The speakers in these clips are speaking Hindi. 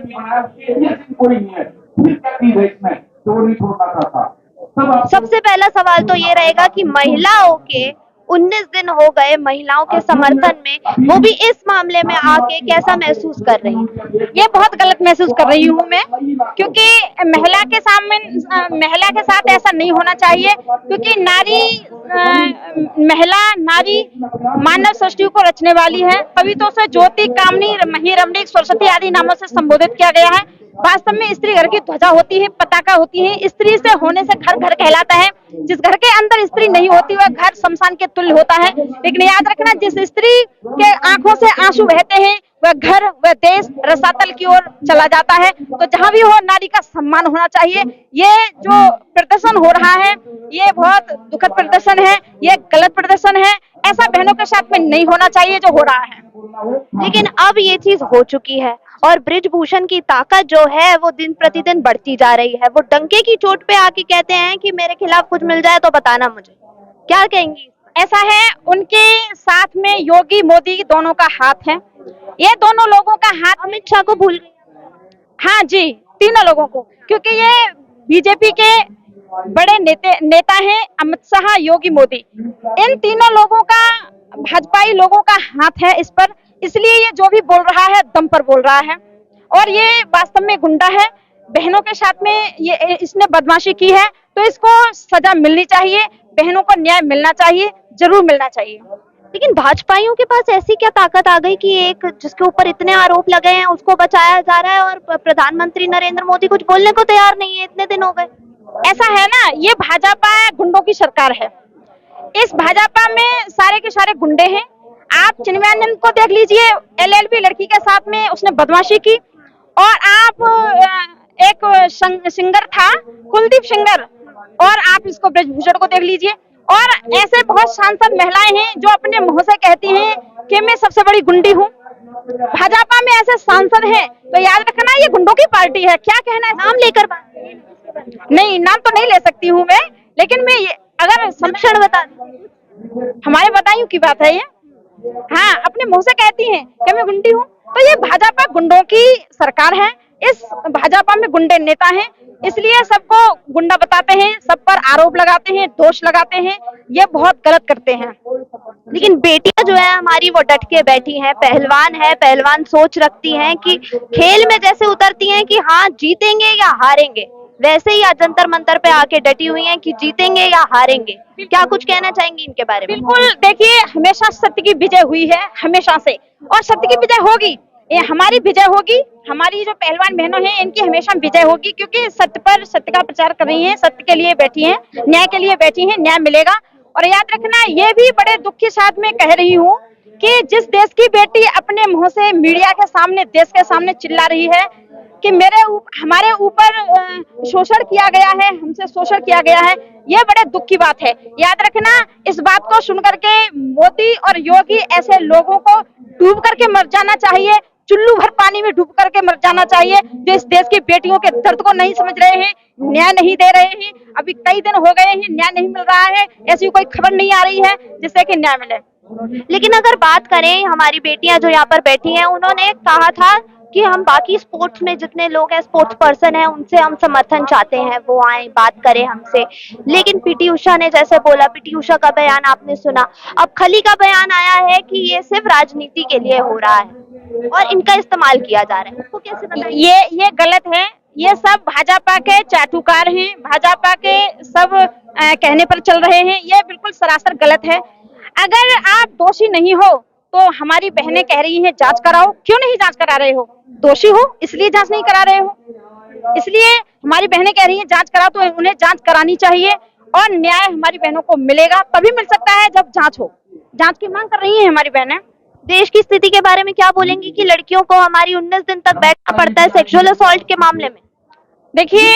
कोई नहीं है, फिर क्या चीज है इसमें तो वो नहीं छोड़ना चाहता। सबसे पहला सवाल तो ये रहेगा कि महिलाओं के 19 दिन हो गए महिलाओं के समर्थन में, वो भी इस मामले में आके कैसा महसूस कर रही हैं? ये बहुत गलत महसूस कर रही हूँ मैं, क्योंकि महिला के सामने महिला के साथ ऐसा नहीं होना चाहिए, क्योंकि महिला नारी मानव सृष्टि को रचने वाली है। तभी तो उसे ज्योति, कामनी, मही, रमणीक, सरस्वती आदि नामों से संबोधित किया गया है। वास्तव में स्त्री घर की ध्वजा होती है, पताका होती है। स्त्री से होने से घर घर कहलाता है। जिस घर के अंदर स्त्री नहीं होती वह घर शमशान के तुल्य होता है। लेकिन याद रखना, जिस स्त्री के आंखों से आंसू बहते हैं वह घर, वह देश रसातल की ओर चला जाता है। तो जहां भी हो नारी का सम्मान होना चाहिए। ये जो प्रदर्शन हो रहा है ये बहुत दुखद प्रदर्शन है, ये गलत प्रदर्शन है। ऐसा बहनों के साथ में नहीं होना चाहिए जो हो रहा है। लेकिन अब ये चीज हो चुकी है और बृजभूषण की ताकत जो है वो दिन प्रतिदिन बढ़ती जा रही है। वो डंके की चोट पे आके कहते हैं कि मेरे खिलाफ कुछ मिल जाए तो बताना मुझे। क्या कहेंगी? ऐसा है, उनके साथ में योगी मोदी दोनों का हाथ है। ये दोनों लोगों का हाथ। अमित शाह को भूल गए? हाँ जी, तीनों लोगों को, क्योंकि ये बीजेपी के बड़े नेता हैं, अमित शाह, योगी मोदी। इन तीनों लोगों का, भाजपाई लोगों का हाथ है इस पर। इसलिए ये जो भी बोल रहा है दम पर बोल रहा है और ये वास्तव में गुंडा है। बहनों के साथ में ये इसने बदमाशी की है तो इसको सजा मिलनी चाहिए। बहनों को न्याय मिलना चाहिए, जरूर मिलना चाहिए। लेकिन भाजपाइयों के पास ऐसी क्या ताकत आ गई कि एक जिसके ऊपर इतने आरोप लगे हैं उसको बचाया जा रहा है और प्रधानमंत्री नरेंद्र मोदी कुछ बोलने को तैयार नहीं है? इतने दिन हो गए। ऐसा है ना, ये भाजपा गुंडों की सरकार है। इस भाजपा में सारे के सारे गुंडे हैं। आप चिन्मयानंद को देख लीजिए, LLB लड़की के साथ में उसने बदमाशी की। और आप एक सिंगर था कुलदीप सिंगर, और आप इसको ब्रजभूषण को देख लीजिए। और ऐसे बहुत सांसद महिलाएं हैं जो अपने मुंह से कहती हैं कि मैं सबसे बड़ी गुंडी हूँ। भाजपा में ऐसे सांसद हैं तो याद रखना ये गुंडों की पार्टी है। क्या कहना है? नाम लेकर नहीं, नाम तो नहीं ले सकती हूँ मैं, लेकिन मैं अगर संरक्षण बता हमारे बदायूं की बात है ये। हाँ, अपने मुंह से कहती हैं कि मैं गुंडी हूँ। तो ये भाजपा गुंडों की सरकार है। इस भाजपा में गुंडे नेता हैं, इसलिए सबको गुंडा बताते हैं, सब पर आरोप लगाते हैं, दोष लगाते हैं। ये बहुत गलत करते हैं। लेकिन बेटियां जो है हमारी वो डट के बैठी हैं, पहलवान है, पहलवान सोच रखती हैं कि खेल में जैसे उतरती हैं कि हाँ जीतेंगे या हारेंगे, वैसे ही आज जंतर मंतर पे आके डटी हुई हैं कि जीतेंगे या हारेंगे। क्या कुछ कहना चाहेंगी इनके बारे में? बिल्कुल, देखिए, हमेशा सत्य की विजय हुई है, हमेशा से, और सत्य की विजय होगी। ये हमारी विजय होगी। हमारी जो पहलवान बहनों हैं इनकी हमेशा विजय होगी, क्योंकि सत्य पर सत्य का प्रचार कर रही हैं, सत्य के लिए बैठी हैं, न्याय के लिए बैठी हैं। न्याय मिलेगा। और याद रखना, ये भी बड़े दुख के साथ में कह रही हूँ कि जिस देश की बेटी अपने मुंह से मीडिया के सामने, देश के सामने चिल्ला रही है कि हमारे ऊपर शोषण किया गया है, हमसे शोषण किया गया है, ये बड़े दुख की बात है। याद रखना, इस बात को सुन करके मोदी और योगी ऐसे लोगों को डूब करके मर जाना चाहिए, चुल्लू भर पानी में डूब करके मर जाना चाहिए, जो इस देश की बेटियों के दर्द को नहीं समझ रहे हैं, न्याय नहीं दे रहे हैं। अभी कई दिन हो गए हैं, न्याय नहीं मिल रहा है। ऐसी कोई खबर नहीं आ रही है जिससे कि न्याय मिले। लेकिन अगर बात करें, हमारी बेटियां जो यहाँ पर बैठी हैं, उन्होंने कहा था कि हम बाकी स्पोर्ट्स में जितने लोग हैं, स्पोर्ट्स पर्सन हैं, उनसे हम समर्थन चाहते हैं, वो आए बात करें हमसे। लेकिन पीटी उषा ने जैसे बोला, पीटी उषा का बयान आपने सुना। अब खली का बयान आया है कि ये सिर्फ राजनीति के लिए हो रहा है और इनका इस्तेमाल किया जा रहा है। उसको कैसे बताइए? ये गलत है। ये सब भाजपा के चाटुकार हैं, भाजपा के सब कहने पर चल रहे हैं। ये बिल्कुल सरासर गलत है। अगर आप दोषी नहीं हो तो हमारी बहनें कह रही हैं जांच कराओ, क्यों नहीं जांच करा रहे हो? दोषी हो इसलिए जांच नहीं करा रहे हो। इसलिए हमारी बहनें कह रही हैं जांच कराओ, तो उन्हें जांच करानी चाहिए और न्याय हमारी बहनों को मिलेगा। तभी मिल सकता है जब जांच हो। जांच की मांग कर रही हैं हमारी बहनें। देश की स्थिति के बारे में क्या बोलेंगी कि लड़कियों को हमारी 19 दिन तक बैठना पड़ता है सेक्सुअल असॉल्ट के मामले में? देखिए,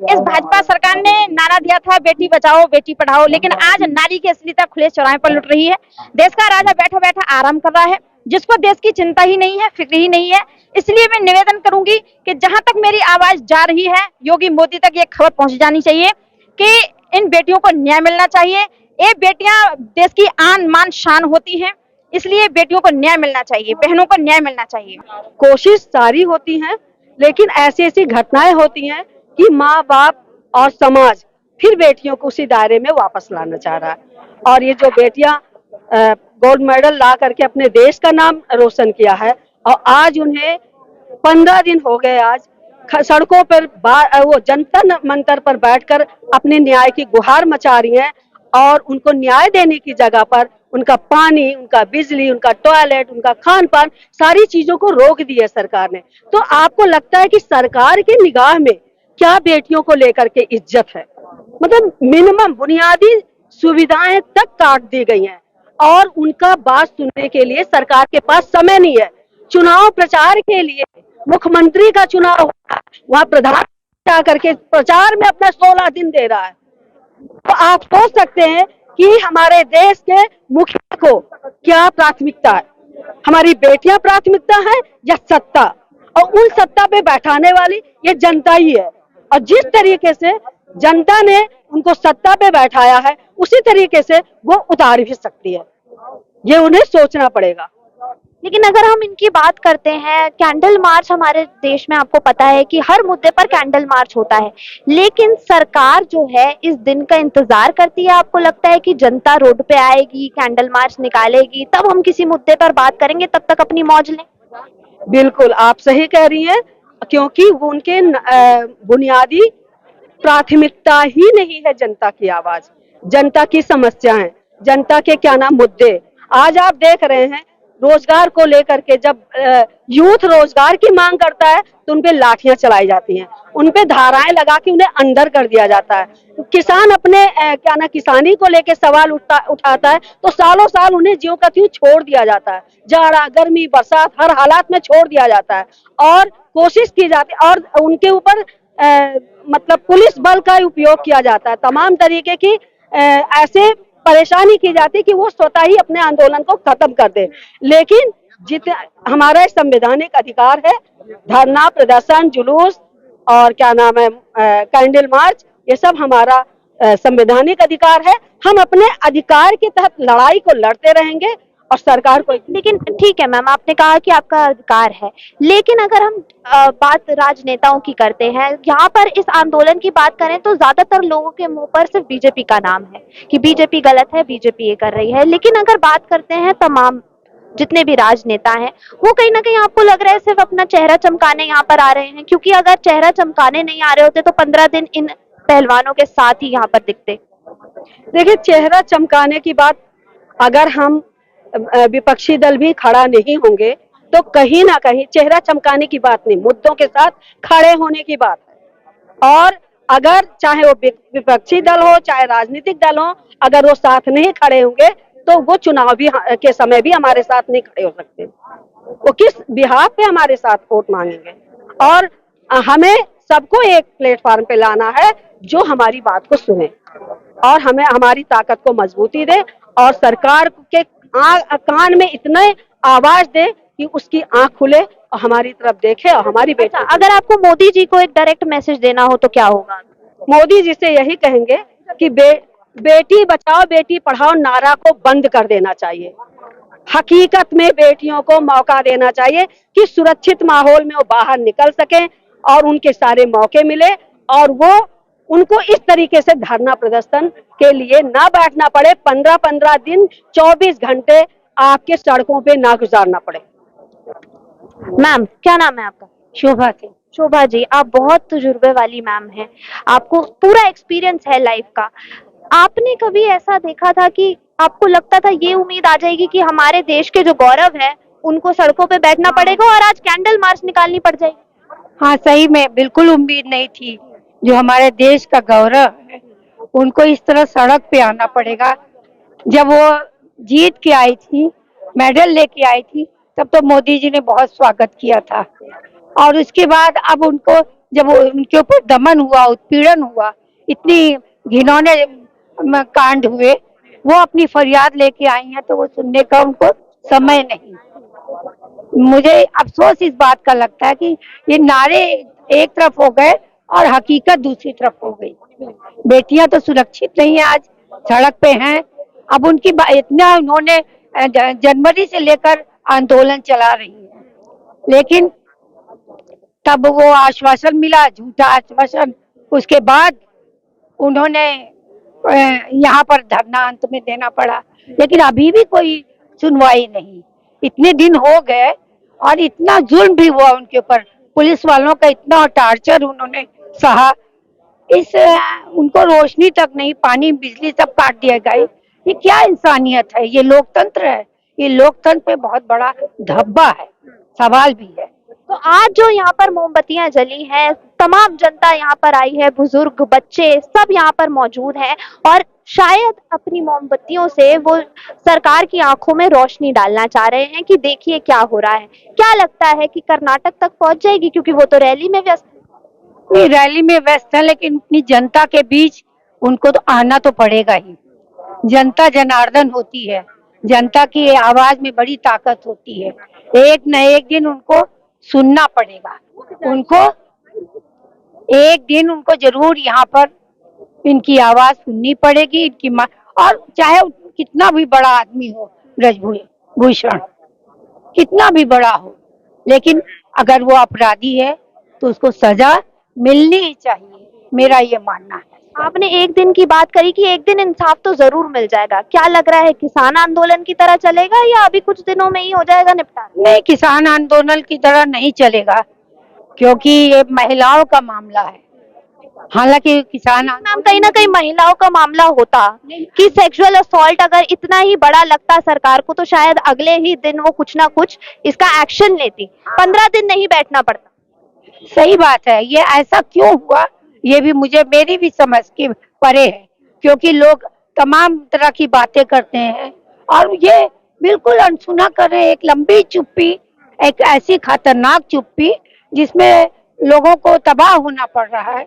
इस भाजपा सरकार ने नारा दिया था बेटी बचाओ बेटी पढ़ाओ, लेकिन आज नारी की असलियत खुले चौराहे पर लुट रही है। देश का राजा बैठा बैठा आराम कर रहा है, जिसको देश की चिंता ही नहीं है, फिक्र ही नहीं है। इसलिए मैं निवेदन करूंगी कि जहां तक मेरी आवाज जा रही है, योगी मोदी तक ये खबर पहुंच जानी चाहिए कि इन बेटियों को न्याय मिलना चाहिए। ये बेटियां देश की आन मान शान होती हैं, इसलिए बेटियों को न्याय मिलना चाहिए, बहनों को न्याय मिलना चाहिए। कोशिश जारी होती है लेकिन ऐसी ऐसी घटनाएं होती हैं कि माँ बाप और समाज फिर बेटियों को उसी दायरे में वापस लाना चाह रहा है। और ये जो बेटियां गोल्ड मेडल ला करके अपने देश का नाम रोशन किया है, और आज उन्हें 15 दिन हो गए आज सड़कों पर वो जंतर मंतर पर बैठकर अपने न्याय की गुहार मचा रही हैं, और उनको न्याय देने की जगह पर उनका पानी, उनका बिजली, उनका टॉयलेट, उनका खान पान, सारी चीजों को रोक दिया सरकार ने। तो आपको लगता है कि सरकार की निगाह में क्या बेटियों को लेकर के इज्जत है? मतलब मिनिमम बुनियादी सुविधाएं तक काट दी गई हैं, और उनका बात सुनने के लिए सरकार के पास समय नहीं है। चुनाव प्रचार के लिए मुख्यमंत्री का चुनाव हुआ, वहाँ प्रधान जाकर के प्रचार में अपना 16 दिन दे रहा है। तो आप सोच सकते हैं कि हमारे देश के मुखिया को क्या प्राथमिकता है? हमारी बेटियां प्राथमिकता है या सत्ता? और उन सत्ता पे बैठाने वाली ये जनता ही है, और जिस तरीके से जनता ने उनको सत्ता पे बैठाया है उसी तरीके से वो उतार भी सकती है। ये उन्हें सोचना पड़ेगा। लेकिन अगर हम इनकी बात करते हैं, कैंडल मार्च हमारे देश में आपको पता है कि हर मुद्दे पर कैंडल मार्च होता है, लेकिन सरकार जो है इस दिन का इंतजार करती है। आपको लगता है कि जनता रोड पे आएगी, कैंडल मार्च निकालेगी, तब हम किसी मुद्दे पर बात करेंगे, तब तक अपनी मौज लें? बिल्कुल आप सही कह रही हैं, क्योंकि वो उनके बुनियादी प्राथमिकता ही नहीं है जनता की आवाज, जनता की समस्याएं, जनता के क्या नाम मुद्दे। आज आप देख रहे हैं रोजगार को लेकर के जब यूथ रोजगार की मांग करता है तो उनपे लाठियां चलाई जाती हैं, उनपे धाराएं लगा के उन्हें अंदर कर दिया जाता है। तो किसान अपने क्या ना किसानी को लेके सवाल उठाता है तो सालों साल उन्हें ज्यों का त्यों छोड़ दिया जाता है, जाड़ा गर्मी बरसात हर हालात में छोड़ दिया जाता है, और कोशिश की जाती है और उनके ऊपर मतलब पुलिस बल का उपयोग किया जाता है, तमाम तरीके की ऐसे परेशानी की जाती है कि वो स्वतः ही अपने आंदोलन को खत्म कर दे। लेकिन हमारा संवैधानिक अधिकार है, धरना प्रदर्शन जुलूस और क्या नाम है कैंडल मार्च, ये सब हमारा संवैधानिक अधिकार है। हम अपने अधिकार के तहत लड़ाई को लड़ते रहेंगे और सरकार को। लेकिन ठीक है मैम, आपने कहा कि आपका अधिकार है, लेकिन अगर हम बात राजनेताओं की करते हैं, यहाँ पर इस आंदोलन की बात करें तो ज्यादातर लोगों के मुंह पर सिर्फ बीजेपी का नाम है कि बीजेपी गलत है, बीजेपी ये कर रही है। लेकिन अगर बात करते हैं तमाम जितने भी राजनेता हैं, वो कहीं ना कहीं आपको लग रहा है सिर्फ अपना चेहरा चमकाने यहाँ पर आ रहे हैं, क्योंकि अगर चेहरा चमकाने नहीं आ रहे होते तो 15 दिन इन पहलवानों के साथ ही यहाँ पर दिखते। देखिए, चेहरा चमकाने की बात अगर हम विपक्षी दल भी खड़ा नहीं होंगे तो कहीं ना कहीं चेहरा चमकाने की बात नहीं, मुद्दों के साथ खड़े होने की बात है। और अगर चाहे वो विपक्षी दल हो चाहे राजनीतिक दल हो, अगर वो साथ नहीं खड़े होंगे तो वो चुनाव भी के समय भी हमारे साथ नहीं खड़े हो सकते। वो किस बिहाफ पे हमारे साथ वोट मांगेंगे? और हमें सबको एक प्लेटफॉर्म पे लाना है जो हमारी बात को सुने और हमें हमारी ताकत को मजबूती दे, और सरकार के कान में इतने आवाज दे कि उसकी आंख खुले और हमारी तरफ देखे और हमारी बेटा। अगर आपको मोदी जी को एक डायरेक्ट मैसेज देना हो तो क्या होगा? मोदी जी से यही कहेंगे कि बेटी बचाओ बेटी पढ़ाओ नारा को बंद कर देना चाहिए। हकीकत में बेटियों को मौका देना चाहिए कि सुरक्षित माहौल में वो बाहर निकल सकें और उनके सारे मौके मिले, और वो उनको इस तरीके से धरना प्रदर्शन के लिए ना बैठना पड़े, 15-15 दिन 24 घंटे आपके सड़कों पे ना गुजारना पड़े। मैम क्या नाम है आपका? शोभा थी। शोभा जी, आप बहुत तजुर्बे वाली मैम हैं, आपको पूरा एक्सपीरियंस है लाइफ का। आपने कभी ऐसा देखा था कि आपको लगता था ये उम्मीद आ जाएगी कि हमारे देश के जो गौरव है उनको सड़कों पे बैठना पड़ेगा और आज कैंडल मार्च निकालनी पड़ जाएगी? हाँ, सही में बिल्कुल उम्मीद नहीं थी। जो हमारे देश का गौरव है उनको इस तरह सड़क पे आना पड़ेगा। जब वो जीत के आई थी, मेडल लेके आई थी, तब तो मोदी जी ने बहुत स्वागत किया था, और उसके बाद अब उनको जब उनके ऊपर दमन हुआ, उत्पीड़न हुआ, इतनी घिनौने कांड हुए, वो अपनी फरियाद लेके आई हैं तो वो सुनने का उनको समय नहीं। मुझे अफसोस इस बात का लगता है कि ये नारे एक तरफ हो गए और हकीकत दूसरी तरफ हो गई। बेटियां तो सुरक्षित नहीं है, आज सड़क पे हैं। अब उनकी इतना उन्होंने जनवरी से लेकर आंदोलन चला रही है, लेकिन तब वो आश्वासन मिला, झूठा आश्वासन। उसके बाद उन्होंने यहाँ पर धरना अंत में देना पड़ा, लेकिन अभी भी कोई सुनवाई नहीं। इतने दिन हो गए और इतना जुल्म भी हुआ उनके ऊपर, पुलिस वालों का इतना टार्चर उन्होंने सहा। उनको रोशनी तक नहीं, पानी बिजली सब काट दिया गया। ये क्या इंसानियत है? ये लोकतंत्र है? ये लोकतंत्र पे बहुत बड़ा धब्बा है, सवाल भी है। तो आज जो यहाँ पर मोमबत्तियां जली हैं, तमाम जनता यहाँ पर आई है, बुजुर्ग बच्चे सब यहाँ पर मौजूद हैं और शायद अपनी मोमबत्तियों से वो सरकार की आंखों में रोशनी डालना चाह रहे हैं कि देखिए क्या हो रहा है। क्या लगता है कि कर्नाटक तक पहुंच जाएगी, क्योंकि वो तो रैली में व्यस्त है। नहीं, रैली में व्यस्त है, लेकिन इतनी जनता के बीच उनको तो आना तो पड़ेगा ही। जनता जनार्दन होती है, जनता की आवाज में बड़ी ताकत होती है। एक न एक दिन उनको सुनना पड़ेगा, उनको एक दिन उनको जरूर यहाँ पर इनकी आवाज सुननी पड़ेगी, इनकी और चाहे कितना भी बड़ा आदमी हो, ब्रजभूषण कितना भी बड़ा हो, लेकिन अगर वो अपराधी है तो उसको सजा मिलनी ही चाहिए, मेरा ये मानना है। आपने एक दिन की बात करी कि एक दिन इंसाफ तो जरूर मिल जाएगा। क्या लग रहा है, किसान आंदोलन की तरह चलेगा या अभी कुछ दिनों में ही हो जाएगा निपटारा? नहीं, किसान आंदोलन की तरह नहीं चलेगा, क्योंकि ये महिलाओं का मामला है। हालांकि किसान मैम, कहीं ना कहीं महिलाओं का मामला होता कि सेक्सुअल असॉल्ट अगर इतना ही बड़ा लगता सरकार को, तो शायद अगले ही दिन वो कुछ ना कुछ इसका एक्शन लेती, 15 दिन नहीं बैठना पड़ता। सही बात है। ये ऐसा क्यों हुआ, ये भी मेरी भी समझ के परे है, क्योंकि लोग तमाम तरह की बातें करते हैं और ये बिल्कुल अनसुना कर रहे हैं। एक लंबी चुप्पी, एक ऐसी खतरनाक चुप्पी जिसमें लोगों को तबाह होना पड़ रहा है।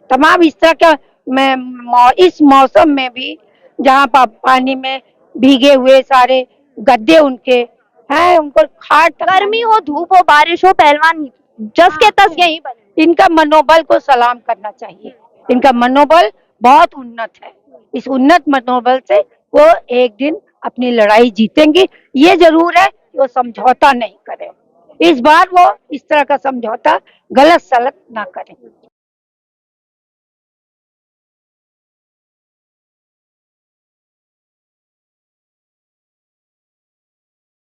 तमाम इस तरह का इस मौसम में भी, जहाँ पानी में भीगे हुए सारे गद्दे उनके हैं, उनको खाट, गर्मी हो, धूप हो, बारिश हो, पहलवान जस के तस यहीं बने। इनका मनोबल को सलाम करना चाहिए। इनका मनोबल बहुत उन्नत है। इस उन्नत मनोबल से वो एक दिन अपनी लड़ाई जीतेंगे। ये जरूर है कि वो समझौता नहीं करें। इस बार वो इस तरह का समझौता गलत सलत ना करें।